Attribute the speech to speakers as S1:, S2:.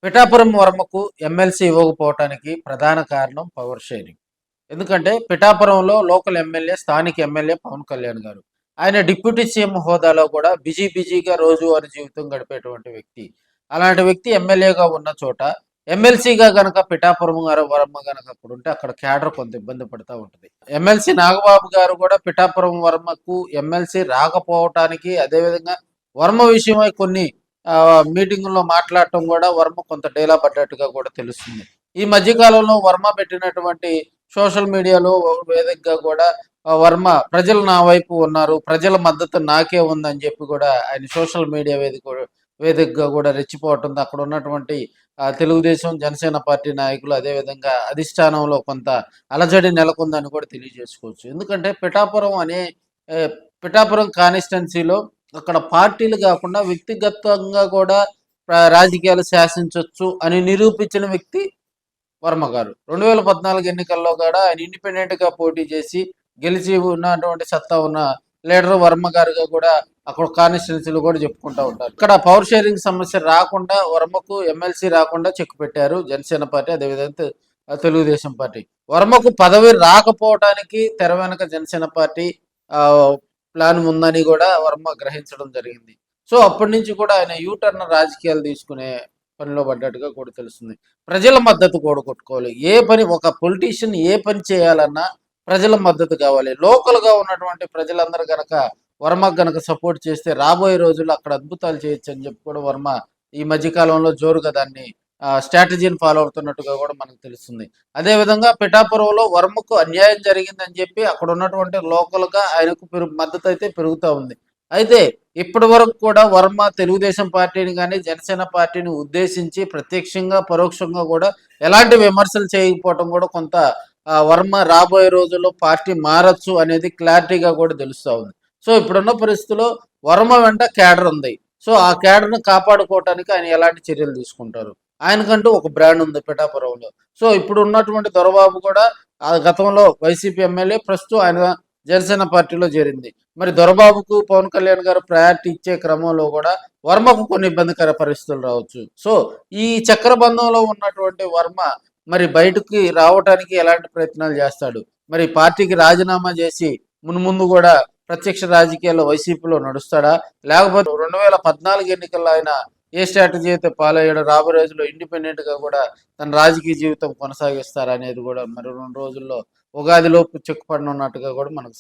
S1: Pithapuram వర్మకు MLC ఇవ్వకపోవటానికి ప్రధాన కారణం power sharing. ఎందుకంటే పిఠాపురంలో లోకల్ ఎమ్మెల్యే, స్థానిక ఎమ్మెల్యే పవన్ కళ్యాణ్ గారు. ఆయన డిప్యూటీ సీఎం హోదాలో కూడా బిజీగా రోజువారీ జీవితం గడిపేటువంటి వ్యక్తి. అలాంటి వ్యక్తి ఎమ్మెల్యేగా ఉన్న చోట ఎమ్మెల్సీగా గనక పిఠాపురం గారు వర్మ గనక అక్కడ ఉంటే అక్కడ క్యాడర్ కొంత ఇబ్బంది పడతా ఉంటుంది. ఎమ్మెల్సీ నాగబాబు గారు కూడా పిఠాపురం వర్మకు ఎమ్మెల్సీ రాకపోవటానికి, అదేవిధంగా వర్మ విషయమై కొన్ని మీటింగుల్లో మాట్లాడటం కూడా వర్మ కొంత డేలా పడ్డట్టుగా కూడా తెలుస్తుంది. ఈ మధ్యకాలంలో వర్మ పెట్టినటువంటి సోషల్ మీడియాలో వేదికగా కూడా వర్మ ప్రజలు నా వైపు ఉన్నారు, ప్రజల మద్దతు నాకే ఉందని చెప్పి కూడా ఆయన సోషల్ మీడియా వేదికగా కూడా రెచ్చిపోవటంతో అక్కడ ఉన్నటువంటి తెలుగుదేశం, జనసేన పార్టీ నాయకులు, అదేవిధంగా అధిష్టానంలో కొంత అలజడి నెలకొందని కూడా తెలియజేసుకోవచ్చు. ఎందుకంటే పిఠాపురం కాన్స్టిట్యున్సీలో అక్కడ పార్టీలు కాకుండా వ్యక్తిగతంగా కూడా రాజకీయాలు శాసించవచ్చు అని నిరూపించిన వ్యక్తి వర్మ గారు. 2014 ఎన్నికల్లో కూడా ఆయన ఇండిపెండెంట్ గా పోటీ చేసి గెలిచి ఉన్నటువంటి సత్తా ఉన్న లీడర్ వర్మ గారుగా కూడా అక్కడ కాన్స్టిట్యున్సీలు కూడా చెప్పుకుంటూ ఉంటారు. ఇక్కడ పవర్ షేరింగ్ సమస్య రాకుండా వర్మకు ఎమ్మెల్సీ రాకుండా చెక్ పెట్టారు జనసేన పార్టీ, అదేవిధంగా తెలుగుదేశం పార్టీ. వర్మకు పదవి రాకపోవటానికి తెర వెనక జనసేన పార్టీ ప్లాన్ ఉందని కూడా వర్మ గ్రహించడం జరిగింది. సో అప్పటి నుంచి కూడా ఆయన యూటర్న్ రాజకీయాలు తీసుకునే పనిలో పడ్డట్టుగా కూడా తెలుస్తుంది. ప్రజల మద్దతు కూడగొట్టుకోవాలి. ఏ పని, ఒక పొలిటీషియన్ ఏ పని చేయాలన్నా ప్రజల మద్దతు కావాలి. లోకల్గా ఉన్నటువంటి ప్రజలందరూ గనక వర్మకు గనక సపోర్ట్ చేస్తే రాబోయే రోజుల్లో అక్కడ అద్భుతాలు చేయొచ్చు అని చెప్పి కూడా వర్మ ఈ మధ్యకాలంలో జోరుగా దాన్ని స్ట్రాటజీని ఫాలో అవుతున్నట్టుగా కూడా మనకు తెలుస్తుంది. అదేవిధంగా పిఠాపురంలో వర్మకు అన్యాయం జరిగిందని చెప్పి అక్కడ ఉన్నటువంటి లోకల్గా ఆయనకు మద్దతు అయితే పెరుగుతూ ఉంది. అయితే ఇప్పటి వరకు కూడా వర్మ తెలుగుదేశం పార్టీని కానీ జనసేన పార్టీని ఉద్దేశించి ప్రత్యక్షంగా పరోక్షంగా కూడా ఎలాంటి విమర్శలు చేయకపోవటం కూడా కొంత వర్మ రాబోయే రోజుల్లో పార్టీ మారచ్చు అనేది క్లారిటీగా కూడా తెలుస్తూ ఉంది. సో ఇప్పుడున్న పరిస్థితుల్లో వర్మ వెంట క్యాడర్ ఉంది. సో ఆ క్యాడర్ను కాపాడుకోవటానికి ఆయన ఎలాంటి చర్యలు తీసుకుంటారు? ఆయనకంటూ ఒక బ్రాండ్ ఉంది పిఠాపురంలో. సో ఇప్పుడు ఉన్నటువంటి దొరబాబు కూడా ఆ గతంలో వైసీపీ ఎమ్మెల్యే, ప్రస్తుతం ఆయన జనసేన పార్టీలో చేరింది. మరి దొరబాబుకు పవన్ కళ్యాణ్ గారు ప్రయారిటీ ఇచ్చే క్రమంలో కూడా వర్మకు కొన్ని ఇబ్బందికర పరిస్థితులు రావచ్చు. సో ఈ చక్రబంధంలో ఉన్నటువంటి వర్మ మరి బయటకి రావటానికి ఎలాంటి ప్రయత్నాలు చేస్తాడు? మరి పార్టీకి రాజీనామా చేసి మున్ముందు కూడా ప్రత్యక్ష రాజకీయాల్లో వైసీపీలో నడుస్తాడా? లేకపోతే 2014 ఎన్నికల్లో ఆయన ఏ స్ట్రాటజీ అయితే ఫాలో అయ్యాడో రాబోయే రోజుల్లో ఇండిపెండెంట్ గా కూడా తన రాజకీయ జీవితం కొనసాగిస్తారనేది కూడా మరి 2 రోజుల్లో ఉగాదిలోపు చెక్ పడనున్నట్టుగా కూడా మనకు